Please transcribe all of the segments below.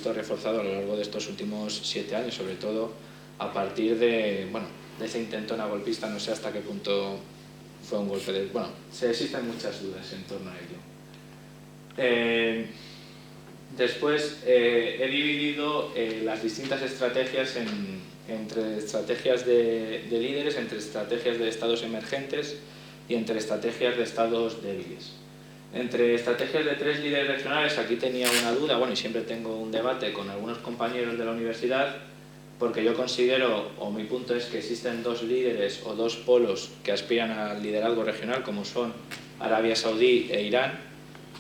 visto reforzado a lo largo de estos últimos 7 años, sobre todo a partir de ese intento golpista. No sé hasta qué punto fue un golpe de... Bueno, existen muchas dudas en torno a ello. Después he dividido las distintas estrategias entre estrategias de líderes, entre estrategias de estados emergentes y entre estrategias de estados débiles. Entre estrategias de 3 líderes regionales, aquí tenía una duda, y siempre tengo un debate con algunos compañeros de la universidad, porque yo considero, o mi punto es que existen 2 líderes o 2 polos que aspiran al liderazgo regional, como son Arabia Saudí e Irán,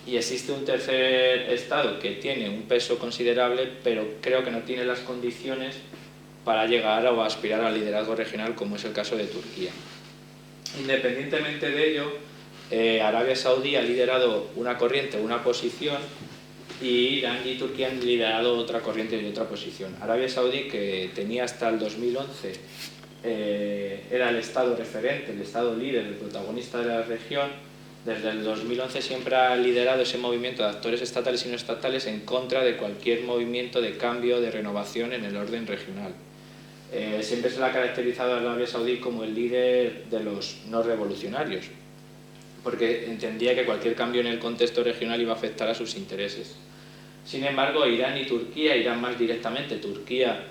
y existe un tercer estado que tiene un peso considerable, pero creo que no tiene las condiciones para llegar o aspirar al liderazgo regional, como es el caso de Turquía. Independientemente de ello, Arabia Saudí ha liderado una corriente, una posición, y Irán y Turquía han liderado otra corriente y otra posición. Arabia Saudí, que tenía hasta el 2011, era el estado referente, el estado líder, el protagonista de la región. Desde el 2011 siempre ha liderado ese movimiento de actores estatales y no estatales en contra de cualquier movimiento de cambio, de renovación en el orden regional. Siempre se le ha caracterizado a Arabia Saudí como el líder de los no revolucionarios, porque entendía que cualquier cambio en el contexto regional iba a afectar a sus intereses. Sin embargo, Irán y Turquía, Irán más directamente, Turquía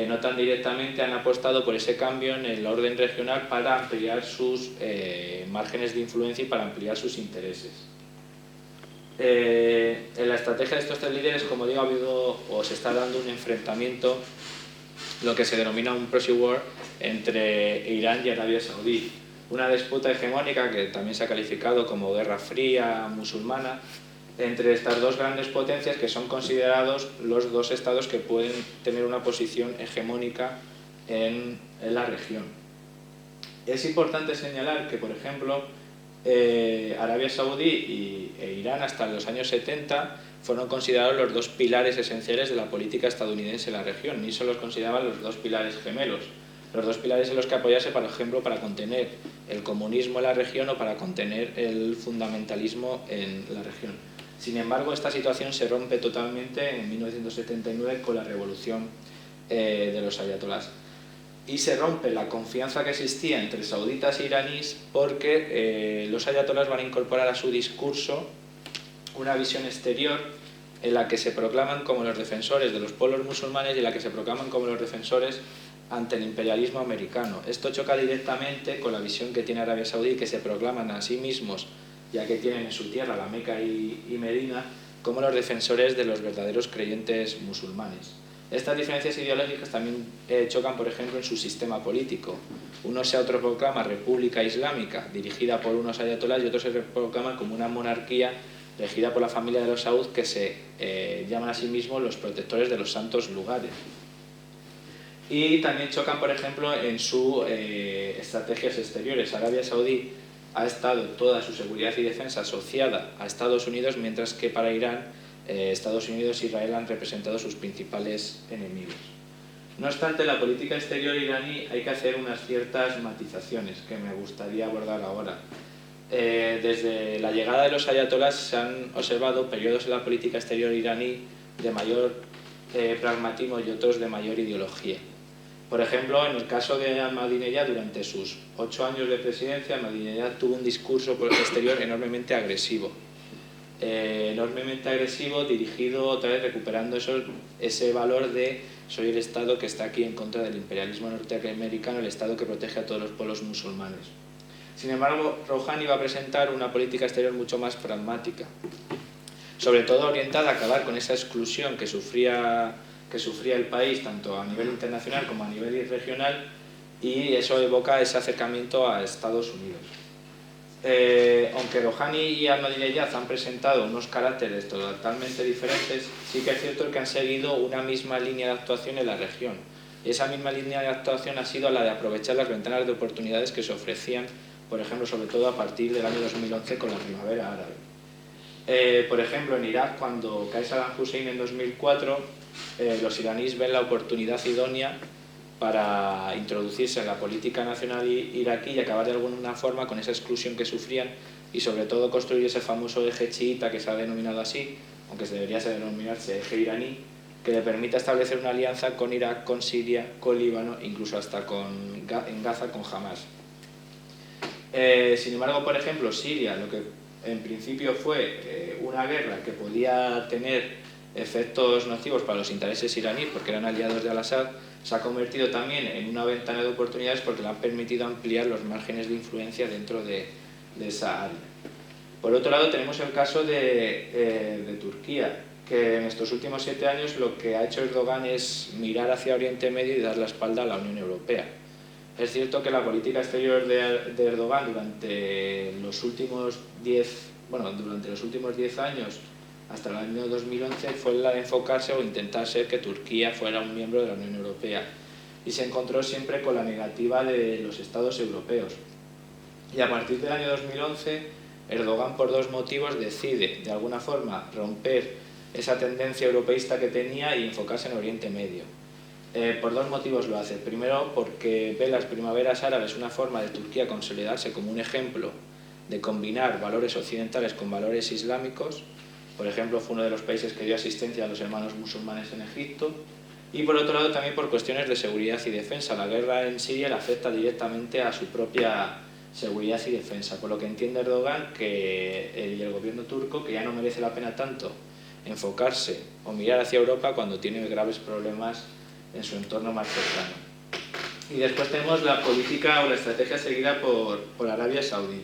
no tan directamente, han apostado por ese cambio en el orden regional para ampliar sus márgenes de influencia y para ampliar sus intereses. En la estrategia de estos 3 líderes, como digo, ha habido o se está dando un enfrentamiento, lo que se denomina un proxy war, entre Irán y Arabia Saudí. Una disputa hegemónica que también se ha calificado como guerra fría musulmana entre estas 2 grandes potencias, que son considerados los 2 estados que pueden tener una posición hegemónica en la región. Es importante señalar que, por ejemplo, Arabia Saudí e Irán hasta los años 70 fueron considerados los 2 pilares esenciales de la política estadounidense en la región, ni se los consideraban los 2 pilares gemelos, los 2 pilares en los que apoyarse, por ejemplo, para contener el comunismo en la región o para contener el fundamentalismo en la región. Sin embargo, esta situación se rompe totalmente en 1979 con la revolución de los ayatolás. Y se rompe la confianza que existía entre sauditas e iraníes, porque los ayatolás van a incorporar a su discurso una visión exterior en la que se proclaman como los defensores de los pueblos musulmanes y en la que se proclaman como los defensores ante el imperialismo americano. Esto choca directamente con la visión que tiene Arabia Saudí, que se proclaman a sí mismos, ya que tienen en su tierra la Meca y Medina, como los defensores de los verdaderos creyentes musulmanes. Estas diferencias ideológicas también chocan, por ejemplo, en su sistema político. Uno se autoproclama República Islámica, dirigida por unos ayatolás, y otro se proclama como una monarquía regida por la familia de los Saud, que se llaman a sí mismos los protectores de los santos lugares. Y también chocan, por ejemplo, en sus estrategias exteriores. Arabia Saudí ha estado toda su seguridad y defensa asociada a Estados Unidos, mientras que para Irán, Estados Unidos e Israel han representado sus principales enemigos. No obstante, en la política exterior iraní hay que hacer unas ciertas matizaciones que me gustaría abordar ahora. Desde la llegada de los ayatolás se han observado periodos en la política exterior iraní de mayor pragmatismo y otros de mayor ideología. Por ejemplo, en el caso de Ahmadinejad, durante sus 8 años de presidencia, Ahmadinejad tuvo un discurso exterior enormemente agresivo. Dirigido otra vez recuperando ese valor de soy el Estado que está aquí en contra del imperialismo norteamericano, el Estado que protege a todos los pueblos musulmanes. Sin embargo, Rouhani va a presentar una política exterior mucho más pragmática, sobre todo orientada a acabar con esa exclusión que sufría el país, tanto a nivel internacional como a nivel regional, y eso evoca ese acercamiento a Estados Unidos. Aunque Rouhani y Ahmadinejad han presentado unos caracteres totalmente diferentes, sí que es cierto que han seguido una misma línea de actuación en la región. Y esa misma línea de actuación ha sido la de aprovechar las ventanas de oportunidades que se ofrecían, por ejemplo, sobre todo a partir del año 2011 con la primavera árabe. Por ejemplo, en Irak, cuando cae Saddam Hussein en 2004, los iraníes ven la oportunidad idónea para introducirse en la política nacional iraquí y acabar de alguna forma con esa exclusión que sufrían, y sobre todo construir ese famoso eje chiita que se ha denominado así, aunque debería denominarse eje iraní, que le permita establecer una alianza con Irak, con Siria, con Líbano, incluso hasta en Gaza con Hamas. Sin embargo, por ejemplo, Siria, lo que en principio fue una guerra que podía tener efectos nocivos para los intereses iraníes porque eran aliados de Al-Assad, se ha convertido también en una ventana de oportunidades porque le han permitido ampliar los márgenes de influencia dentro de esa área. Por otro lado, tenemos el caso de Turquía, que en estos últimos 7 años lo que ha hecho Erdogan es mirar hacia Oriente Medio y dar la espalda a la Unión Europea. Es cierto que la política exterior de Erdogan durante los últimos 10 años hasta el año 2011 fue la de enfocarse o intentar ser que Turquía fuera un miembro de la Unión Europea, y se encontró siempre con la negativa de los estados europeos. Y a partir del año 2011 Erdogan, por 2 motivos, decide de alguna forma romper esa tendencia europeísta que tenía y enfocarse en Oriente Medio. Por 2 motivos lo hace. Primero, porque ve las primaveras árabes una forma de Turquía consolidarse como un ejemplo de combinar valores occidentales con valores islámicos. Por ejemplo, fue uno de los países que dio asistencia a los hermanos musulmanes en Egipto. Y por otro lado, también por cuestiones de seguridad y defensa. La guerra en Siria le afecta directamente a su propia seguridad y defensa, por lo que entiende Erdogan y el gobierno turco que ya no merece la pena tanto enfocarse o mirar hacia Europa cuando tiene graves problemas en su entorno más cercano. Y después tenemos la política o la estrategia seguida por Arabia Saudí.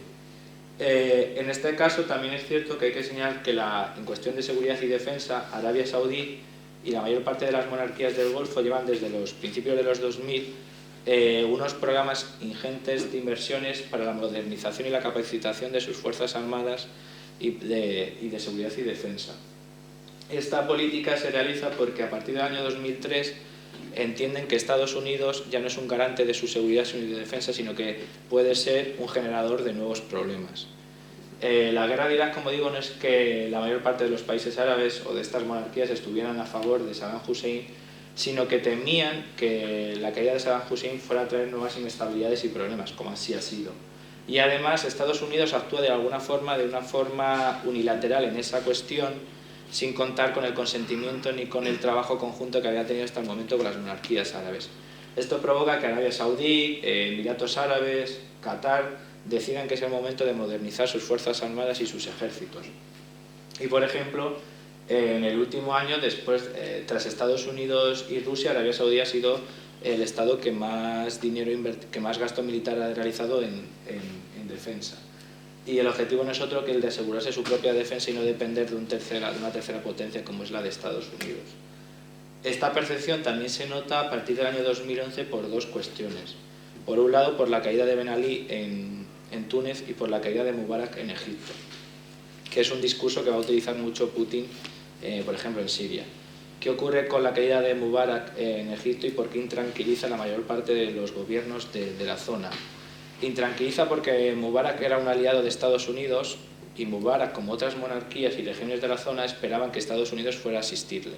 En este caso también es cierto que hay que señalar que en cuestión de seguridad y defensa, Arabia Saudí y la mayor parte de las monarquías del Golfo llevan desde los principios de los 2000 unos programas ingentes de inversiones para la modernización y la capacitación de sus fuerzas armadas y de seguridad y defensa. Esta política se realiza porque a partir del año 2003 entienden que Estados Unidos ya no es un garante de su seguridad y de defensa, sino que puede ser un generador de nuevos problemas. La guerra de Irak, como digo, no es que la mayor parte de los países árabes o de estas monarquías estuvieran a favor de Saddam Hussein, sino que temían que la caída de Saddam Hussein fuera a traer nuevas inestabilidades y problemas, como así ha sido. Y además Estados Unidos actúa de una forma unilateral en esa cuestión, sin contar con el consentimiento ni con el trabajo conjunto que había tenido hasta el momento con las monarquías árabes. Esto provoca que Arabia Saudí, Emiratos Árabes, Qatar decidan que es el momento de modernizar sus fuerzas armadas y sus ejércitos. Y por ejemplo, en el último año, tras Estados Unidos y Rusia, Arabia Saudí ha sido el estado que más gasto militar ha realizado en defensa. Y el objetivo no es otro que el de asegurarse su propia defensa y no depender de una tercera potencia como es la de Estados Unidos. Esta percepción también se nota a partir del año 2011 por 2 cuestiones. Por un lado, por la caída de Ben Ali en Túnez y por la caída de Mubarak en Egipto, que es un discurso que va a utilizar mucho Putin, por ejemplo, en Siria. ¿Qué ocurre con la caída de Mubarak en Egipto y por qué intranquiliza la mayor parte de los gobiernos de la zona? Intranquiliza porque Mubarak era un aliado de Estados Unidos y Mubarak, como otras monarquías y regiones de la zona, esperaban que Estados Unidos fuera a asistirle.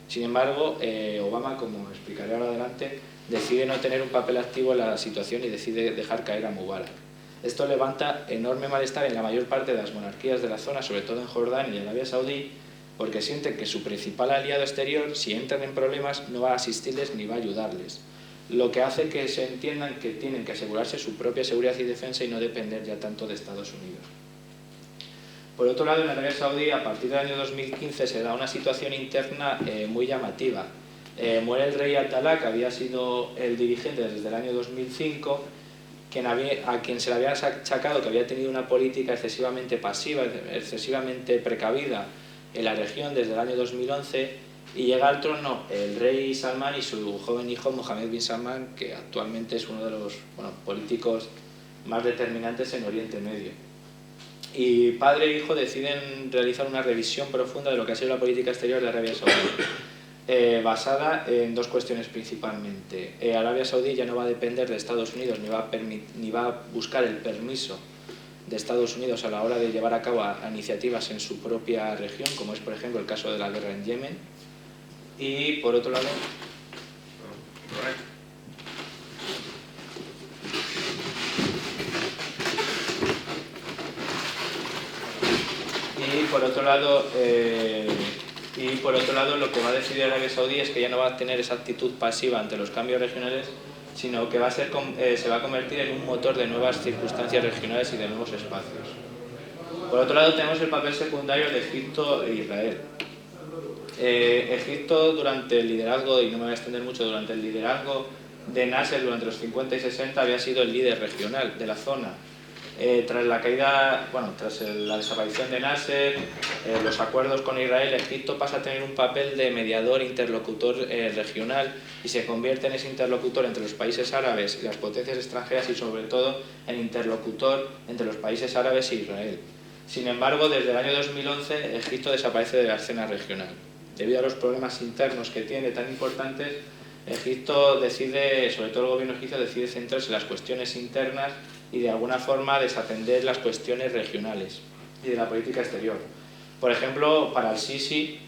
Sin embargo, Obama, como explicaré ahora adelante, decide no tener un papel activo en la situación y decide dejar caer a Mubarak. Esto levanta enorme malestar en la mayor parte de las monarquías de la zona, sobre todo en Jordania y Arabia Saudí, porque sienten que su principal aliado exterior, si entran en problemas, no va a asistirles ni va a ayudarles, lo que hace que se entiendan que tienen que asegurarse su propia seguridad y defensa y no depender ya tanto de Estados Unidos. Por otro lado, en Arabia Saudí, a partir del año 2015, se da una situación interna muy llamativa. Muere el rey Abdalá, que había sido el dirigente desde el año 2005, a quien se le había achacado que había tenido una política excesivamente pasiva, excesivamente precavida en la región desde el año 2011, y llega al trono el rey Salman y su joven hijo Mohammed bin Salman, que actualmente es uno de los políticos más determinantes en Oriente Medio. Y padre e hijo deciden realizar una revisión profunda de lo que ha sido la política exterior de Arabia Saudí, basada en 2 cuestiones principalmente. Arabia Saudí ya no va a depender de Estados Unidos ni va a buscar el permiso de Estados Unidos a la hora de llevar a cabo iniciativas en su propia región, como es por ejemplo el caso de la guerra en Yemen. Y por otro lado, Y por otro lado, lo que va a decidir Arabia Saudí es que ya no va a tener esa actitud pasiva ante los cambios regionales, sino que se va a convertir en un motor de nuevas circunstancias regionales y de nuevos espacios. Por otro lado, tenemos el papel secundario de Egipto e Israel. Egipto, durante el liderazgo, y no me voy a extender mucho, durante el liderazgo de Nasser durante los 50 y 60 había sido el líder regional de la zona. Tras la desaparición de Nasser, los acuerdos con Israel, Egipto pasa a tener un papel de mediador, interlocutor regional, y se convierte en ese interlocutor entre los países árabes y las potencias extranjeras, y sobre todo en interlocutor entre los países árabes e Israel. Sin embargo, desde el año 2011 Egipto desaparece de la escena regional. Debido a los problemas internos que tiene tan importantes, Egipto decide, sobre todo el gobierno egipcio, decide centrarse en las cuestiones internas y de alguna forma desatender las cuestiones regionales y de la política exterior. Por ejemplo, para el-Sisi,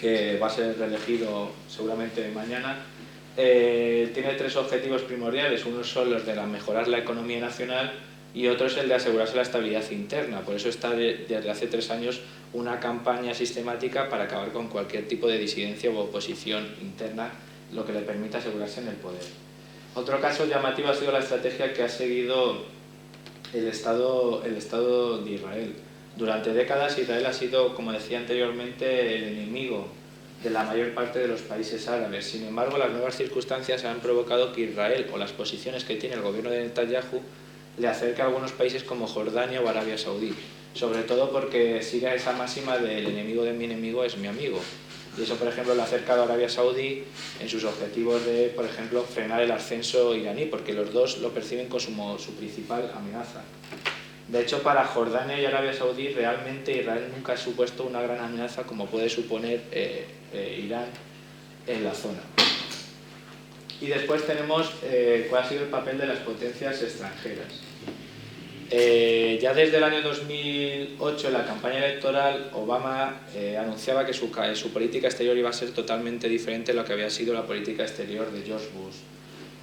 que va a ser reelegido seguramente mañana, tiene tres objetivos primordiales. Uno son los de mejorar la economía nacional y otro es el de asegurarse la estabilidad interna. Por eso está desde hace 3 años una campaña sistemática para acabar con cualquier tipo de disidencia u oposición interna, lo que le permita asegurarse en el poder. Otro caso llamativo ha sido la estrategia que ha seguido el Estado de Israel. Durante décadas Israel ha sido, como decía anteriormente, el enemigo de la mayor parte de los países árabes. Sin embargo, las nuevas circunstancias han provocado que Israel, o las posiciones que tiene el gobierno de Netanyahu, le acerque a algunos países como Jordania o Arabia Saudí, sobre todo porque sigue esa máxima del enemigo de mi enemigo es mi amigo. Y eso, por ejemplo, le ha acercado a Arabia Saudí en sus objetivos de, por ejemplo, frenar el ascenso iraní, porque los dos lo perciben como su principal amenaza. De hecho, para Jordania y Arabia Saudí, realmente Israel nunca ha supuesto una gran amenaza como puede suponer Irán en la zona. Y después tenemos cuál ha sido el papel de las potencias extranjeras. Ya desde el año 2008, en la campaña electoral, Obama anunciaba que su política exterior iba a ser totalmente diferente a lo que había sido la política exterior de George Bush.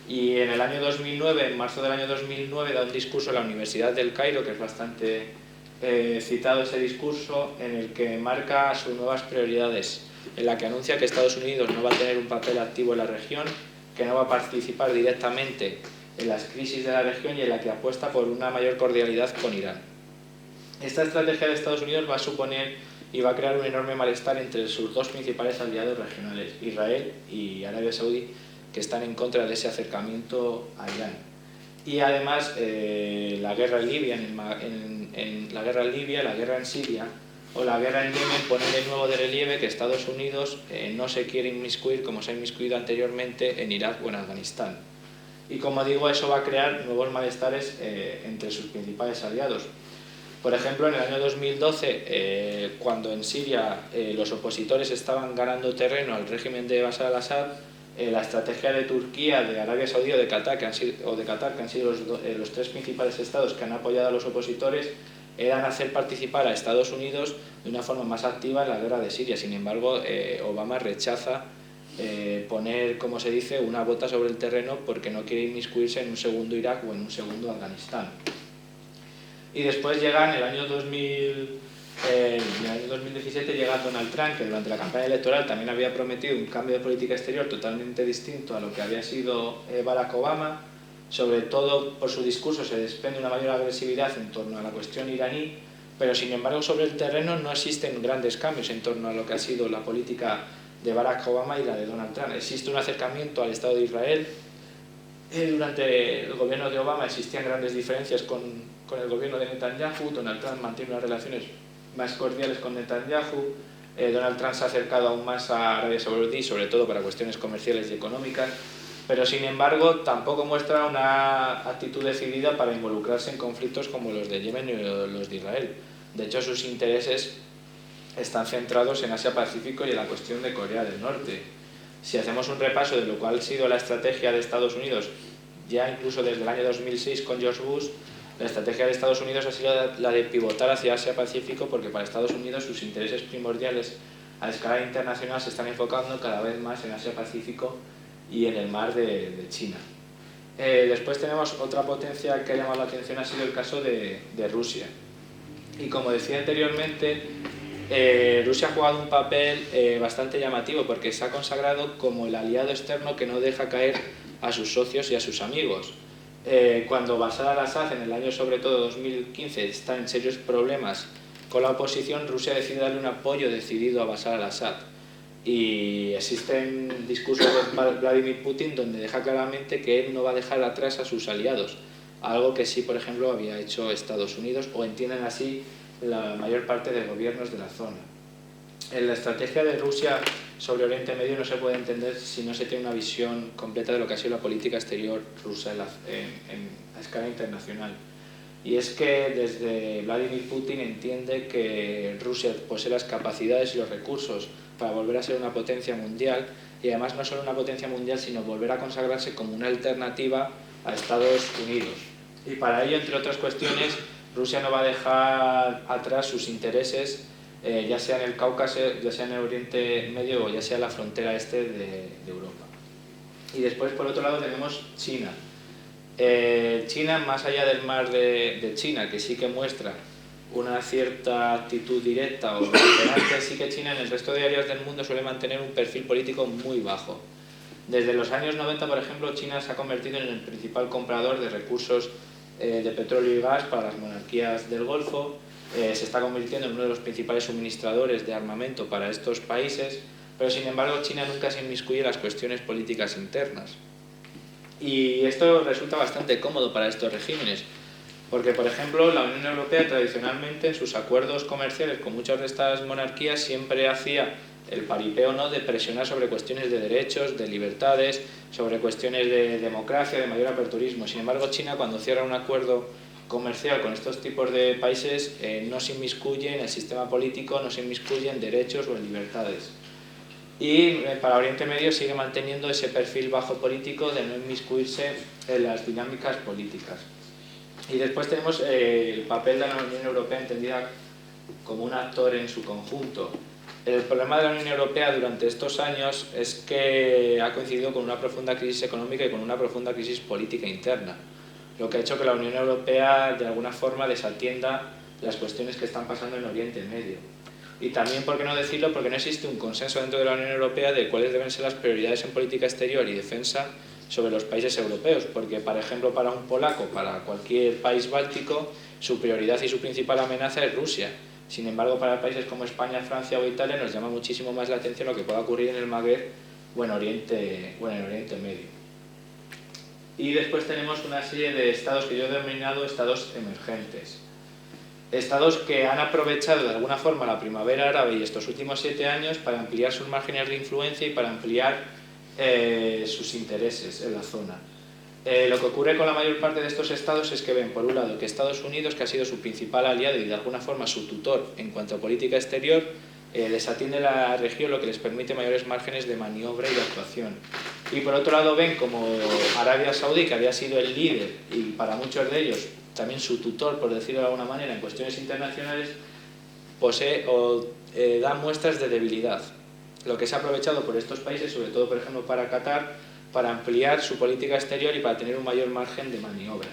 Y en el año 2009, en marzo del año 2009, da un discurso en la Universidad del Cairo, que es bastante citado ese discurso, en el que marca sus nuevas prioridades, en la que anuncia que Estados Unidos no va a tener un papel activo en la región, que no va a participar directamente en las crisis de la región y en la que apuesta por una mayor cordialidad con Irán. Esta estrategia de Estados Unidos va a suponer y va a crear un enorme malestar entre sus dos principales aliados regionales, Israel y Arabia Saudí, que están en contra de ese acercamiento a Irán. Y además la guerra en Libia, la guerra en Siria o la guerra en Yemen ponen de nuevo de relieve que Estados Unidos no se quiere inmiscuir como se ha inmiscuido anteriormente en Irak o en Afganistán. Y como digo, eso va a crear nuevos malestares entre sus principales aliados. Por ejemplo, en el año 2012, cuando en Siria los opositores estaban ganando terreno al régimen de Bashar al-Assad, la estrategia de Turquía, de Arabia Saudí o de Qatar, que han sido los tres principales estados que han apoyado a los opositores, eran hacer participar a Estados Unidos de una forma más activa en la guerra de Siria. Sin embargo, Obama rechaza poner, como se dice, una bota sobre el terreno porque no quiere inmiscuirse en un segundo Irak o en un segundo Afganistán. Y después llega en el año 2017 llega Donald Trump, que durante la campaña electoral también había prometido un cambio de política exterior totalmente distinto a lo que había sido Barack Obama. Sobre todo por su discurso se desprende una mayor agresividad en torno a la cuestión iraní, pero sin embargo sobre el terreno no existen grandes cambios en torno a lo que ha sido la política de Barack Obama y la de Donald Trump. Existe un acercamiento al Estado de Israel. Durante el gobierno de Obama existían grandes diferencias con el gobierno de Netanyahu. Donald Trump mantiene unas relaciones más cordiales con Netanyahu. Donald Trump se ha acercado aún más a Arabia Saudí, sobre todo para cuestiones comerciales y económicas, pero sin embargo tampoco muestra una actitud decidida para involucrarse en conflictos como los de Yemen y los de Israel. De hecho, sus intereses están centrados en Asia-Pacífico y en la cuestión de Corea del Norte. Si hacemos un repaso de lo cual ha sido la estrategia de Estados Unidos, ya incluso desde el año 2006 con George Bush, la estrategia de Estados Unidos ha sido la de pivotar hacia Asia-Pacífico, porque para Estados Unidos sus intereses primordiales a escala internacional se están enfocando cada vez más en Asia-Pacífico y en el mar de China. Después tenemos otra potencia que ha llamado la atención, ha sido el caso de Rusia. Y como decía anteriormente, Rusia ha jugado un papel bastante llamativo porque se ha consagrado como el aliado externo que no deja caer a sus socios y a sus amigos. Cuando Bashar al-Assad, en el año sobre todo 2015, está en serios problemas con la oposición, Rusia decide darle un apoyo decidido a Bashar al-Assad. Y existen discursos de Vladimir Putin donde deja claramente que él no va a dejar atrás a sus aliados, algo que sí, por ejemplo, había hecho Estados Unidos, o entienden así la mayor parte de gobiernos de la zona. En la estrategia de Rusia sobre Oriente Medio no se puede entender si no se tiene una visión completa de lo que ha sido la política exterior rusa a escala internacional. Y es que desde Vladimir Putin entiende que Rusia posee las capacidades y los recursos para volver a ser una potencia mundial, y además no solo una potencia mundial, sino volver a consagrarse como una alternativa a Estados Unidos. Y para ello, entre otras cuestiones, Rusia no va a dejar atrás sus intereses, ya sea en el Cáucaso, ya sea en el Oriente Medio o ya sea en la frontera este de Europa. Y después, por otro lado, tenemos China. China, más allá del mar de China, que sí que muestra una cierta actitud directa o beligerante, sí que China en el resto de áreas del mundo suele mantener un perfil político muy bajo. Desde los años 90, por ejemplo, China se ha convertido en el principal comprador de recursos de petróleo y gas para las monarquías del Golfo, se está convirtiendo en uno de los principales suministradores de armamento para estos países, pero sin embargo China nunca se inmiscuye en las cuestiones políticas internas. Y esto resulta bastante cómodo para estos regímenes, porque por ejemplo la Unión Europea tradicionalmente en sus acuerdos comerciales con muchas de estas monarquías siempre hacía el paripé o no de presionar sobre cuestiones de derechos, de libertades, sobre cuestiones de democracia, de mayor aperturismo. Sin embargo, China, cuando cierra un acuerdo comercial con estos tipos de países, no se inmiscuye en el sistema político, no se inmiscuye en derechos o en libertades. Y para Oriente Medio sigue manteniendo ese perfil bajo político de no inmiscuirse en las dinámicas políticas. Y después tenemos el papel de la Unión Europea entendida como un actor en su conjunto. El problema de la Unión Europea durante estos años es que ha coincidido con una profunda crisis económica y con una profunda crisis política interna, lo que ha hecho que la Unión Europea de alguna forma desatienda las cuestiones que están pasando en Oriente Medio. Y también, por qué no decirlo, porque no existe un consenso dentro de la Unión Europea de cuáles deben ser las prioridades en política exterior y defensa sobre los países europeos, porque, por ejemplo, para un polaco, para cualquier país báltico, su prioridad y su principal amenaza es Rusia. Sin embargo, para países como España, Francia o Italia nos llama muchísimo más la atención lo que pueda ocurrir en el Magreb o en Oriente Medio. Y después tenemos una serie de estados que yo he denominado estados emergentes. Estados que han aprovechado de alguna forma la primavera árabe y estos últimos 7 años para ampliar sus márgenes de influencia y para ampliar sus intereses en la zona. Lo que ocurre con la mayor parte de estos estados es que ven, por un lado, que Estados Unidos, que ha sido su principal aliado y de alguna forma su tutor en cuanto a política exterior, desatiende la región, lo que les permite mayores márgenes de maniobra y de actuación. Y por otro lado ven como Arabia Saudí, que había sido el líder y para muchos de ellos también su tutor, por decirlo de alguna manera, en cuestiones internacionales, posee o da muestras de debilidad, lo que se ha aprovechado por estos países, sobre todo por ejemplo para Qatar, para ampliar su política exterior y para tener un mayor margen de maniobra.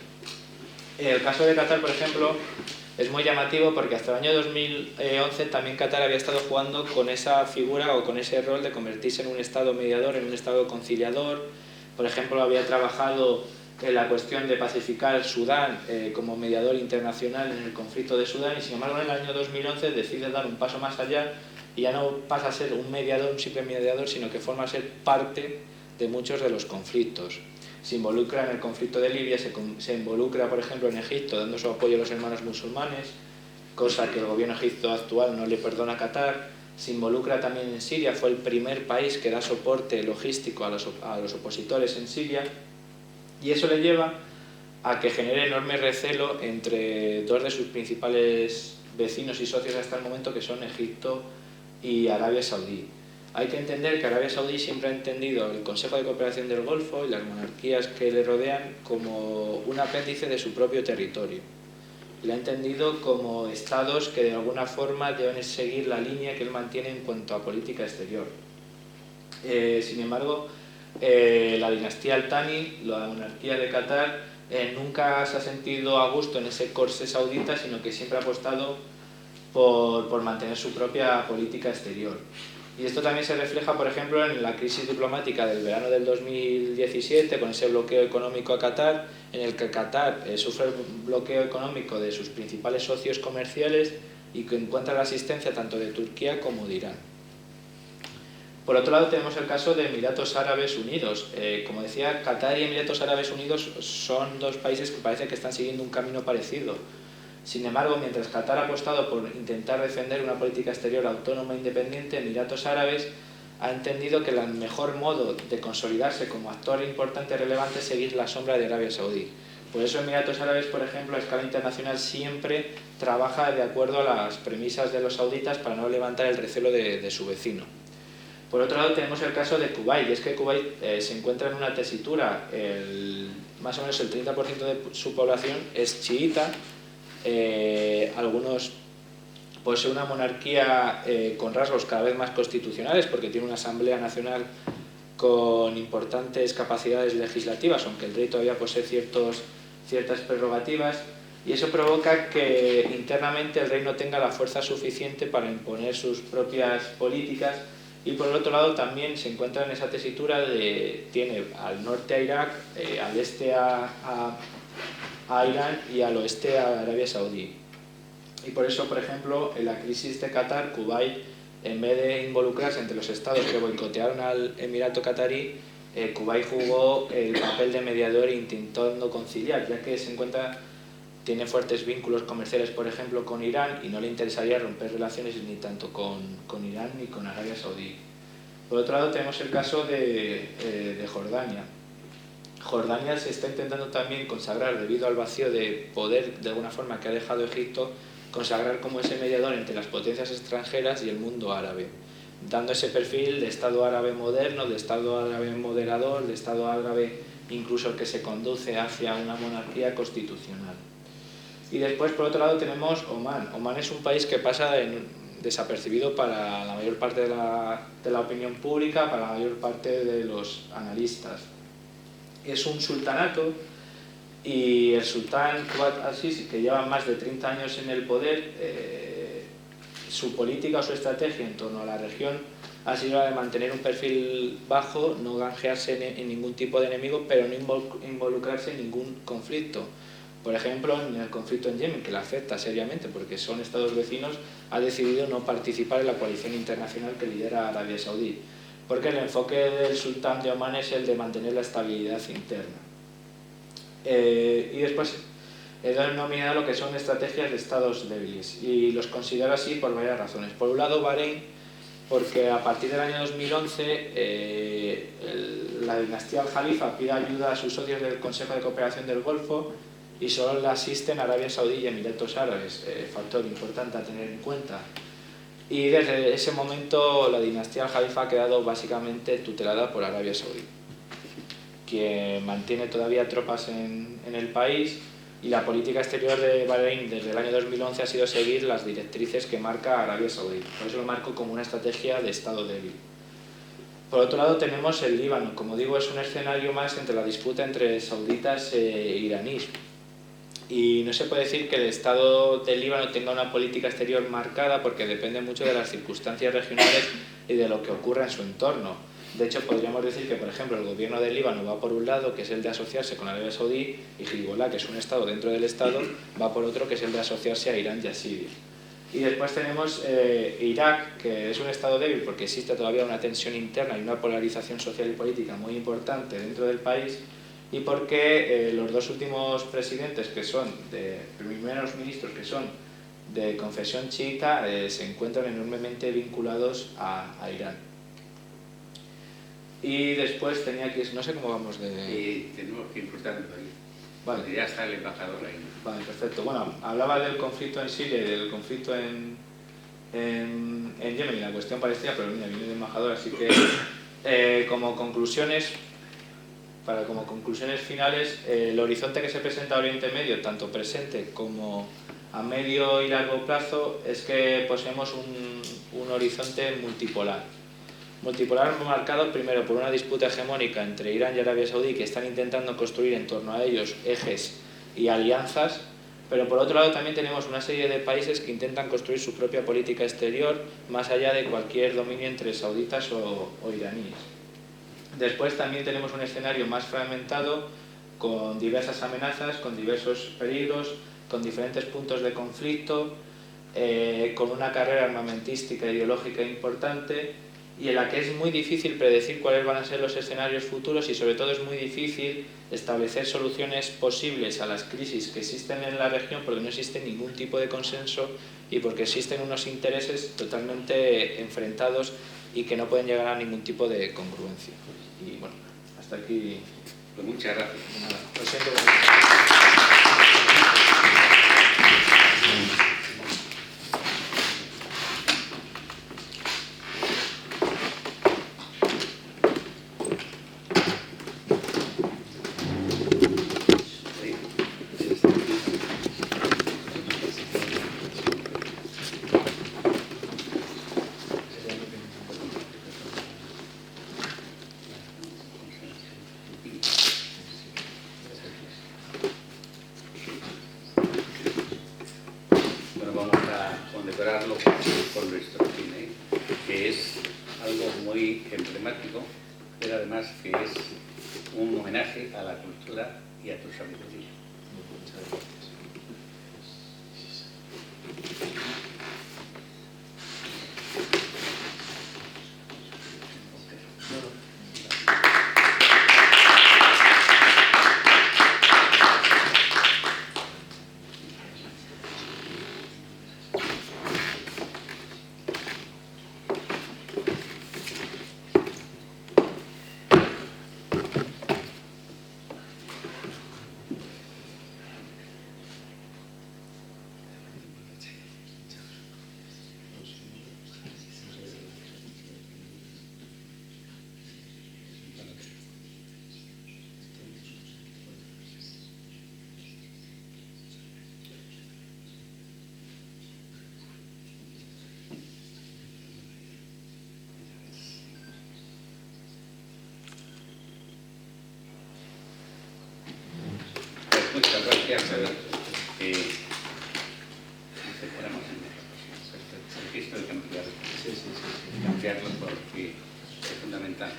El caso de Qatar, por ejemplo, es muy llamativo porque hasta el año 2011 también Qatar había estado jugando con esa figura o con ese rol de convertirse en un estado mediador, en un estado conciliador. Por ejemplo, había trabajado en la cuestión de pacificar Sudán como mediador internacional en el conflicto de Sudán, y sin embargo en el año 2011 decide dar un paso más allá y ya no pasa a ser un mediador, un simple mediador, sino que forma a ser parte de muchos de los conflictos. Se involucra en el conflicto de Libia, se involucra, por ejemplo, en Egipto, dando su apoyo a los hermanos musulmanes, cosa que el gobierno egipcio actual no le perdona a Qatar. Se involucra también en Siria, fue el primer país que da soporte logístico a los opositores en Siria, y eso le lleva a que genere enorme recelo entre dos de sus principales vecinos y socios hasta el momento, que son Egipto y Arabia Saudí. Hay que entender que Arabia Saudí siempre ha entendido el Consejo de Cooperación del Golfo y las monarquías que le rodean como un apéndice de su propio territorio. Lo ha entendido como estados que de alguna forma deben seguir la línea que él mantiene en cuanto a política exterior. Sin embargo, la dinastía Al-Thani, la monarquía de Qatar, nunca se ha sentido a gusto en ese corsé saudita, sino que siempre ha apostado por mantener su propia política exterior. Y esto también se refleja, por ejemplo, en la crisis diplomática del verano del 2017, con ese bloqueo económico a Qatar, en el que Qatar sufre el bloqueo económico de sus principales socios comerciales y que encuentra la asistencia tanto de Turquía como de Irán. Por otro lado, tenemos el caso de Emiratos Árabes Unidos. Como decía, Qatar y Emiratos Árabes Unidos son dos países que parece que están siguiendo un camino parecido. Sin embargo, mientras Qatar ha apostado por intentar defender una política exterior autónoma e independiente, Emiratos Árabes ha entendido que el mejor modo de consolidarse como actor importante y relevante es seguir la sombra de Arabia Saudí. Por eso Emiratos Árabes, por ejemplo, a escala internacional siempre trabaja de acuerdo a las premisas de los sauditas para no levantar el recelo de su vecino. Por otro lado, tenemos el caso de Kuwait, y es que Kuwait se encuentra en una tesitura. Más o menos el 30% de su población es chiita. Algunos posee una monarquía con rasgos cada vez más constitucionales porque tiene una asamblea nacional con importantes capacidades legislativas, aunque el rey todavía posee ciertas prerrogativas, y eso provoca que internamente el rey no tenga la fuerza suficiente para imponer sus propias políticas. Y por el otro lado también se encuentra en esa tesitura tiene al norte a Irak, al este a Irán y al oeste a Arabia Saudí. Y por eso, por ejemplo, en la crisis de Qatar, Kuwait, en vez de involucrarse entre los estados que boicotearon al Emirato Qatarí, Kuwait jugó el papel de mediador intentando conciliar, ya que tiene fuertes vínculos comerciales, por ejemplo, con Irán, y no le interesaría romper relaciones ni tanto con Irán ni con Arabia Saudí. Por otro lado, tenemos el caso de Jordania. Jordania se está intentando también consagrar, debido al vacío de poder de alguna forma que ha dejado Egipto, consagrar como ese mediador entre las potencias extranjeras y el mundo árabe, dando ese perfil de Estado árabe moderno, de Estado árabe moderador, de Estado árabe incluso que se conduce hacia una monarquía constitucional. Y después, por otro lado, tenemos Omán. Omán es un país que pasa desapercibido para la mayor parte de la opinión pública, para la mayor parte de los analistas. Es un sultanato y el sultán Fuad al-Sisi, que lleva más de 30 años en el poder, su política o su estrategia en torno a la región ha sido la de mantener un perfil bajo, no granjearse en ningún tipo de enemigo, pero no involucrarse en ningún conflicto. Por ejemplo, en el conflicto en Yemen, que le afecta seriamente porque son estados vecinos, ha decidido no participar en la coalición internacional que lidera Arabia Saudí, porque el enfoque del sultán de Omán es el de mantener la estabilidad interna. Y después he denominado lo que son estrategias de estados débiles, y los considero así por varias razones. Por un lado, Bahrein, porque a partir del año 2011 la dinastía al-Jalifa pide ayuda a sus socios del Consejo de Cooperación del Golfo y solo le asisten Arabia Saudí y Emiratos Árabes, factor importante a tener en cuenta. Y desde ese momento la dinastía al-Jalifa ha quedado básicamente tutelada por Arabia Saudí, que mantiene todavía tropas en el país, y la política exterior de Bahrein desde el año 2011 ha sido seguir las directrices que marca Arabia Saudí. Por eso lo marco como una estrategia de Estado débil. Por otro lado tenemos el Líbano. Como digo, es un escenario más entre la disputa entre sauditas e iraníes. Y no se puede decir que el Estado del Líbano tenga una política exterior marcada, porque depende mucho de las circunstancias regionales y de lo que ocurra en su entorno. De hecho, podríamos decir que, por ejemplo, el gobierno del Líbano va por un lado, que es el de asociarse con Arabia Saudí, y Hezbollah, que es un Estado dentro del Estado, va por otro, que es el de asociarse a Irán y a Siria. Y después tenemos Irak, que es un Estado débil porque existe todavía una tensión interna y una polarización social y política muy importante dentro del país, y porque los dos últimos presidentes, que son primeros ministros, que son de confesión chiita, se encuentran enormemente vinculados a Irán. Y después tenía que... no sé cómo vamos de... Y tenemos que ir cortando ahí. Vale. Ya está el embajador ahí. Vale, perfecto. Bueno, hablaba del conflicto en Siria y del conflicto en Yemen, y la cuestión palestina, pero mira, viene el embajador, así que como conclusiones finales, el horizonte que se presenta a Oriente Medio, tanto presente como a medio y largo plazo, es que poseemos un horizonte multipolar. Multipolar marcado primero por una disputa hegemónica entre Irán y Arabia Saudí, que están intentando construir en torno a ellos ejes y alianzas Pero por otro lado también tenemos una serie de países que intentan construir su propia política exterior más allá de cualquier dominio entre sauditas o iraníes. Después también tenemos un escenario más fragmentado, con diversas amenazas, con diversos peligros, con diferentes puntos de conflicto, con una carrera armamentística e ideológica importante, y en la que es muy difícil predecir cuáles van a ser los escenarios futuros, y sobre todo es muy difícil establecer soluciones posibles a las crisis que existen en la región, porque no existe ningún tipo de consenso y porque existen unos intereses totalmente enfrentados y que no pueden llegar a ningún tipo de congruencia. Y bueno, hasta aquí. Pues muchas gracias. Nada, lo siento. condecorarlo con nuestro cine, que es algo muy emblemático, pero además que es un homenaje a la cultura y a tu sabiduría. Muchas gracias. Muchas gracias. Esperamos el registro de cambiarlo. Cambiarlo porque es fundamental.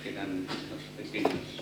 Quedan unos pequeños